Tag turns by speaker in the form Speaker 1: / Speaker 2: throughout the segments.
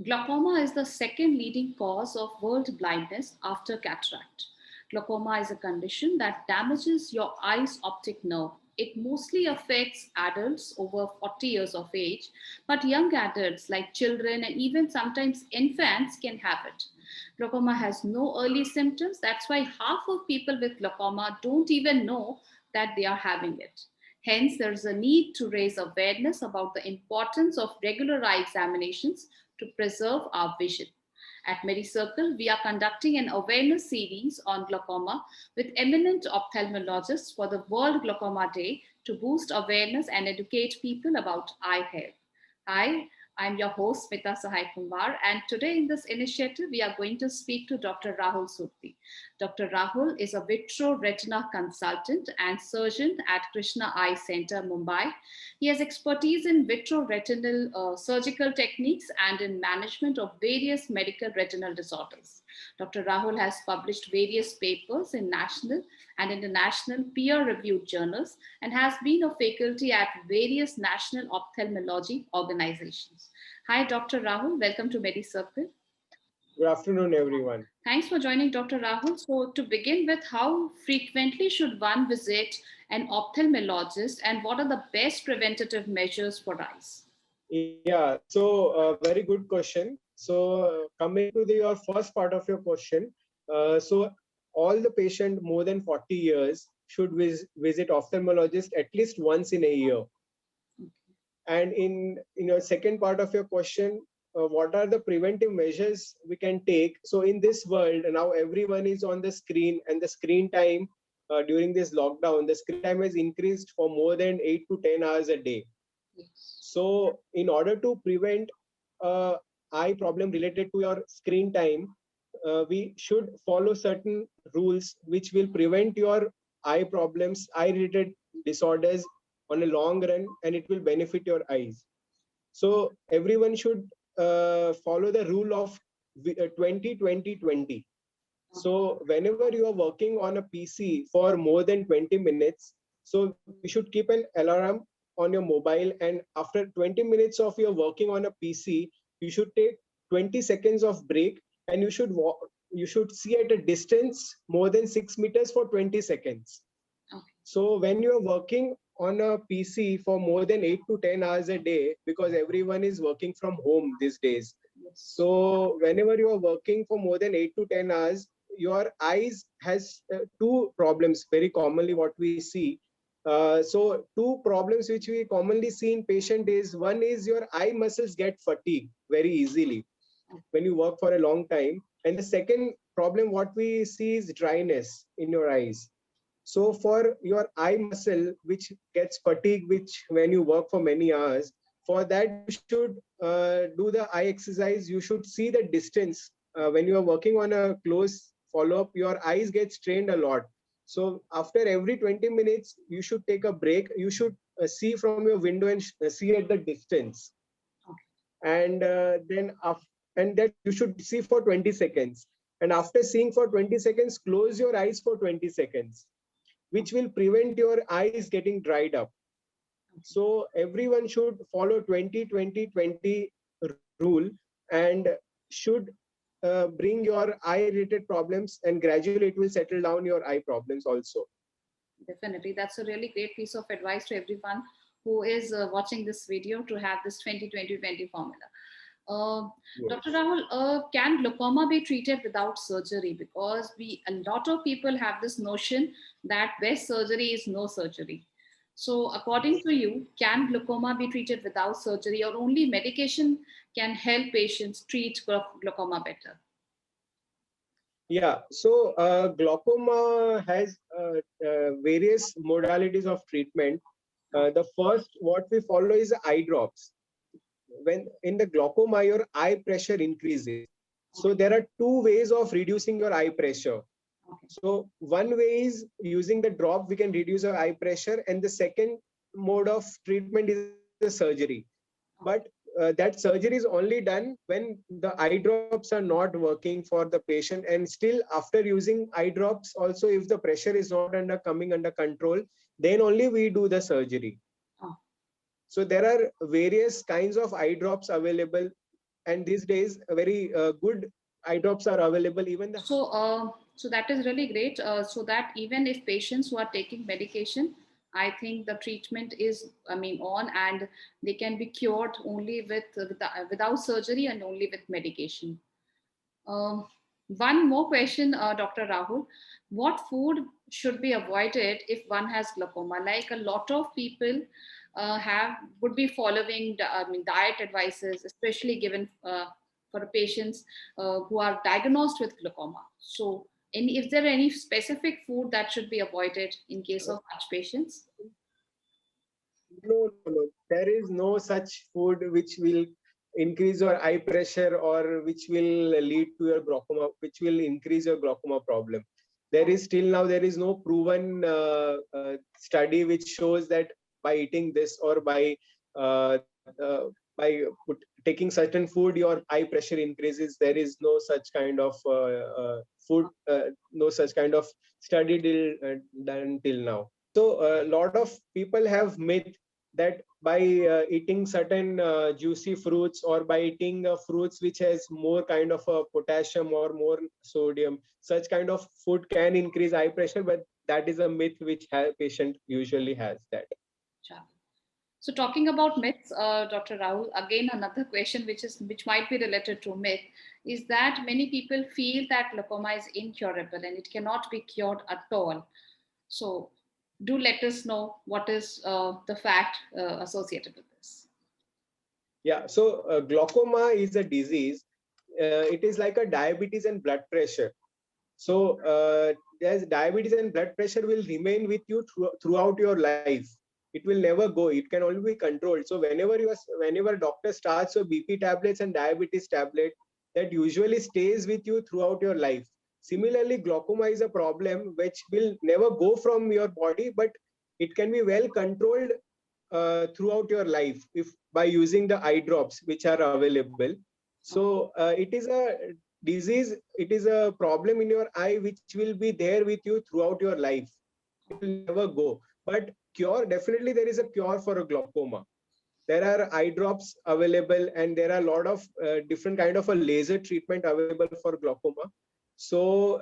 Speaker 1: Glaucoma is the second leading cause of world blindness after cataract. Glaucoma is a condition that damages your eye's optic nerve. It mostly affects adults over 40 years of age, but young adults like children and even sometimes infants can have it. Glaucoma has no early symptoms. That's why half of people with glaucoma don't even know that they are having it. Hence, there is a need to raise awareness about the importance of regular eye examinations to preserve our vision. At MediCircle, we are conducting an awareness series on glaucoma with eminent ophthalmologists for the World Glaucoma Day to boost awareness and educate people about eye health. Hi, I'm your host, Smita Sahai Kumar, and today in this initiative, we are going to speak to Dr. Rahul Surti. Dr. Rahul is a vitro-retina consultant and surgeon at Krishna Eye Center, Mumbai. He has expertise in vitro-retinal surgical techniques and in management of various medical retinal disorders. Dr. Rahul has published various papers in national and international peer-reviewed journals and has been a faculty at various national ophthalmology organizations. Hi, Dr. Rahul. Welcome to MediCircle.
Speaker 2: Good afternoon, everyone.
Speaker 1: Thanks for joining, Dr. Rahul. So, to begin with, how frequently should one visit an ophthalmologist and what are the best preventative measures for eyes?
Speaker 2: Yeah, so very good question. So coming to your first part of your question, so all the patient more than 40 years should visit ophthalmologist at least once in a year. And in your second part of your question, what are the preventive measures we can take? So in this world now everyone is on the screen, and the screen time during this lockdown, the screen time has increased for more than 8 to 10 hours a day.
Speaker 1: Yes.
Speaker 2: So, in order to prevent eye problem related to your screen time, we should follow certain rules which will prevent your eye problems, eye related disorders on a long run, and it will benefit your eyes. So, everyone should follow the rule of 20 20 20. So, whenever you are working on a PC for more than 20 minutes, so you should keep an alarm on your mobile, and after 20 minutes of your working on a PC, you should take 20 seconds of break, and you should walk, you should see at a distance more than 6 meters for 20 seconds.
Speaker 1: Okay.
Speaker 2: So when you are working on a PC for more than 8 to 10 hours a day, because everyone is working from home these days,
Speaker 1: Yes.
Speaker 2: so whenever you are working for more than 8 to 10 hours, your eyes has two problems very commonly what we see. So two problems which we commonly see in patient is, one is your eye muscles get fatigued very easily when you work for a long time, and the second problem what we see is dryness in your eyes. So for your eye muscle which gets fatigued, which when you work for many hours, for that you should do the eye exercise. You should see the distance. When you are working on a close follow-up, your eyes get strained a lot. So after every 20 minutes, you should take a break. You should see from your window and see at the distance.
Speaker 1: Okay.
Speaker 2: And and that you should see for 20 seconds. And after seeing for 20 seconds, close your eyes for 20 seconds, which will prevent your eyes getting dried up. So everyone should follow 20 20 20 rule, and should bring your eye related problems, and gradually it will settle down your eye problems also.
Speaker 1: Definitely. That's a really great piece of advice to everyone who is watching this video to have this 20-20-20 formula. Uh, Dr.
Speaker 2: Yes.
Speaker 1: Rahul, can glaucoma be treated without surgery? Because a lot of people have this notion that best surgery is no surgery. So, according to you, can glaucoma be treated without surgery, or only medication can help patients treat glaucoma better?
Speaker 2: Yeah, so glaucoma has various modalities of treatment. The first, what we follow is eye drops. When in the glaucoma, your eye pressure increases. So
Speaker 1: Okay.
Speaker 2: there are two ways of reducing your eye pressure.
Speaker 1: Okay.
Speaker 2: So one way is using the drop, we can reduce our eye pressure, and the second mode of treatment is a surgery. But that surgery is only done when the eye drops are not working for the patient, and still after using eye drops, also if the pressure is not coming under control, then only we do the surgery.
Speaker 1: Oh,
Speaker 2: So there are various kinds of eye drops available. and these days very good eye drops are available. Even the
Speaker 1: So that is really great. So that even if patients who are taking medication, I think the treatment is, I mean, on, and they can be cured only without surgery and only with medication. Um, One more question, Dr. Rahul. What food should be avoided if one has glaucoma? Like a lot of people have would be following I mean, diet advices, especially given for patients who are diagnosed with glaucoma. So, if there any specific food that should be avoided in case of such patients?
Speaker 2: no. There is no such food which will increase your eye pressure or which will lead to your glaucoma, which will increase your glaucoma problem. There is still now there is no proven study which shows that by eating this or uh, uh, taking certain food your eye pressure increases. There is no such kind of food, no such kind of study done till now. So a lot of people have myth that by eating certain juicy fruits or by eating fruits which has more kind of potassium or more sodium, such kind of food can increase eye pressure, but that is a myth which patient usually has that.
Speaker 1: Sure. So talking about myths, Dr. Rahul, again another question which might be related to myth is that many people feel that glaucoma is incurable and it cannot be cured at all. So do let us know what is the fact associated with this.
Speaker 2: Yeah, so glaucoma is a disease. It is like a diabetes and blood pressure. So there's diabetes and blood pressure will remain with you throughout your life. It will never go. It can only be controlled. So whenever doctor starts your BP tablets and diabetes tablet, that usually stays with you throughout your life. Similarly, glaucoma is a problem which will never go from your body, but it can be well controlled throughout your life if by using the eye drops which are available. So it is a disease, it is a problem in your eye which will be there with you throughout your life. It will never go. But cure, definitely there is a cure for a glaucoma. There are eye drops available and there are a lot of different kind of a laser treatment available for glaucoma. So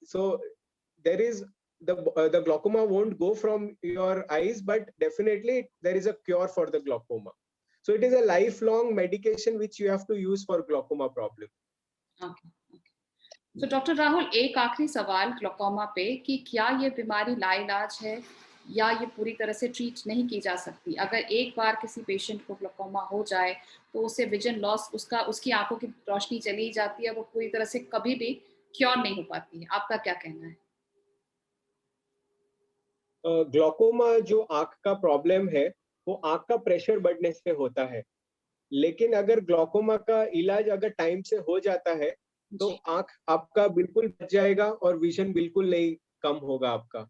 Speaker 2: so there is the glaucoma won't go from your eyes, but definitely there is a cure for the glaucoma. So it is a lifelong medication which you have to use for glaucoma problem.
Speaker 1: Okay. तो doctor Rahul एक आखिरी सवाल glaucoma पे कि क्या ये बीमारी लाइलाज है या ये पूरी तरह से ट्रीट नहीं की जा सकती? अगर एक बार किसी पेशेंट को ग्लोकोमा हो जाए तो उसे विजन लॉस, उसकी आंखों की रोशनी चली जाती है, वो पूरी तरह से कभी भी क्योर नहीं हो पाती है। आपका क्या कहना है?
Speaker 2: ग्लोकोमा जो आंख का प्रॉब्लम है वो आंख का प्रेशर बढ़ने से होता है, लेकिन अगर ग्लोकोमा का इलाज अगर टाइम से हो जाता है तो आंख आपका बिल्कुल बच जाएगा और विजन बिल्कुल नहीं कम होगा आपका।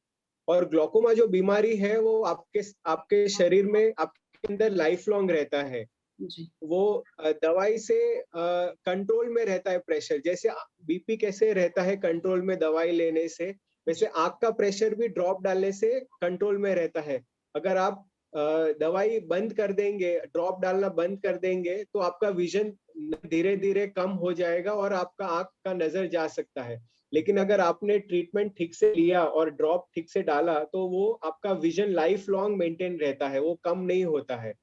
Speaker 2: और ग्लोकोमा जो बीमारी है वो आपके आपके शरीर में आपके अंदर लाइफ लॉन्ग रहता है।
Speaker 1: जी।
Speaker 2: वो दवाई से कंट्रोल में रहता है प्रेशर, जैसे बीपी कैसे रहता है कंट्रोल में दवाई लेने से, वैसे आंख का प्रेशर भी ड्रॉप डालने से कंट्रोल में रहता है। अगर आप दवाई बंद कर देंगे, ड्रॉप डालना बंद कर देंगे तो आपका विजन धीरे धीरे कम हो जाएगा और आपका आंख का नजर जा सकता है। लेकिन अगर आपने ट्रीटमेंट ठीक से लिया और ड्रॉप ठीक से डाला तो वो आपका विजन लाइफ लॉन्ग मेंटेन रहता है, वो कम नहीं होता है।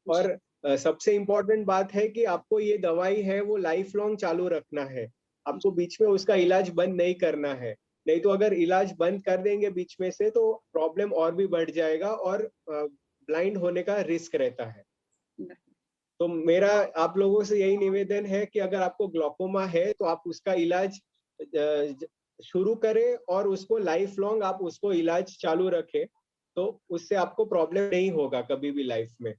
Speaker 2: और सबसे इम्पोर्टेंट बात है कि आपको ये दवाई है वो लाइफ लॉन्ग चालू रखना है, आपको बीच में उसका इलाज बंद नहीं करना है। नहीं तो अगर इलाज बंद कर देंगे बीच में से तो प्रॉब्लम और भी बढ़ जाएगा और ब्लाइंड होने का रिस्क रहता है। तो मेरा आप लोगों से यही निवेदन है कि अगर आपको ग्लोकोमा है तो आप उसका इलाज शुरू करें और उसको लाइफ लॉन्ग आप उसको इलाज चालू रखें, तो उससे आपको प्रॉब्लम नहीं होगा कभी भी लाइफ में।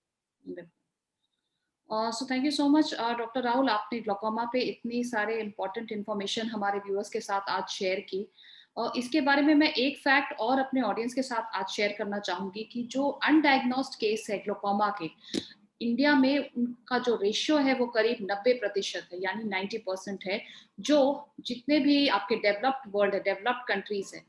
Speaker 1: So thank you so much doctor Rahul, आपने ग्लोकोमा पे इतनी सारे इंपॉर्टेंट इन्फॉर्मेशन हमारे व्यूअर्स के साथ आज शेयर की। और इसके बारे में मैं एक फैक्ट और अपने ऑडियंस के साथ आज शेयर करना चाहूंगी कि जो अनडायग्नोस्ड केस है ग्लोकोमा के, इंडिया में उनका जो रेशियो है वो करीब 90% है, यानी 90% है, जो जितने भी आपके डेवलप्ड वर्ल्ड है, डेवलप्ड कंट्रीज है,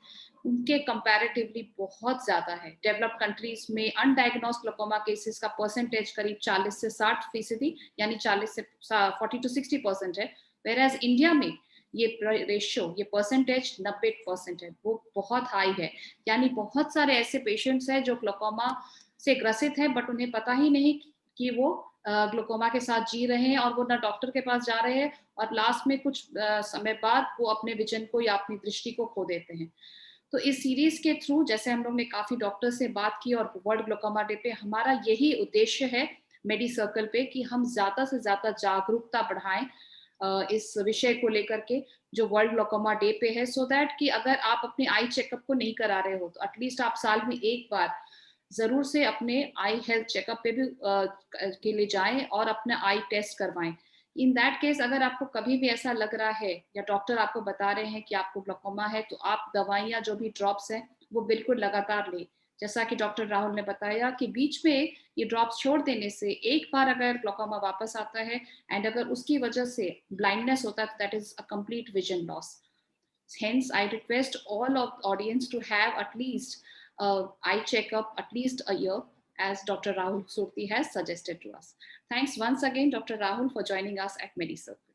Speaker 1: उनके कंपैरेटिवली बहुत ज्यादा है। डेवलप्ड कंट्रीज में अनडायग्नोस्ड ग्लूकोमा केसेस का परसेंटेज करीब 40 से 60%, यानी 40 से 40 to 60% है, वेराज इंडिया में ये रेशियो, ये परसेंटेज 90% है, वो बहुत हाई है। यानी बहुत सारे ऐसे पेशेंट्स हैं जो ग्लूकोमा से ग्रसित है, बट उन्हें पता ही नहीं कि वो ग्लूकोमा के साथ जी रहे हैं, और वो ना डॉक्टर के पास जा रहे हैं, और लास्ट में कुछ समय बाद वो अपने विजन को या अपनी दृष्टि को खो देते हैं। तो इस सीरीज के थ्रू जैसे हम लोग ने काफी डॉक्टर से बात की, और वर्ल्ड ग्लूकोमा डे पे हमारा यही उद्देश्य है मेडी सर्कल पे, कि हम ज्यादा से ज्यादा जागरूकता बढ़ाएं इस विषय को लेकर के जो वर्ल्ड ग्लूकोमा डे पे है, सो दैट कि अगर आप अपने आई चेकअप को नहीं करा रहे हो तो एटलीस्ट आप साल में एक बार जरूर से अपने आई हेल्थ चेकअप पे भी के लिए जाएं और अपना आई टेस्ट करवाएं। इन दैट केस अगर आपको कभी भी ऐसा लग रहा है या डॉक्टर आपको बता रहे हैं कि आपको ग्लूकोमा है, तो आप दवाइयां जो भी ड्रॉप्स हैं वो बिल्कुल लगातार लें। जैसा कि डॉक्टर राहुल ने बताया कि बीच में ये ड्रॉप्स छोड़ देने से एक बार अगर ग्लूकोमा वापस आता है एंड अगर उसकी वजह से ब्लाइंडनेस होता है, तो that is a complete vision loss. Hence, I request all of the audience to have at least eye checkup at least a year, as Dr. Rahul Surti has suggested to us. Thanks once again, Dr. Rahul, for joining us at MediCircle.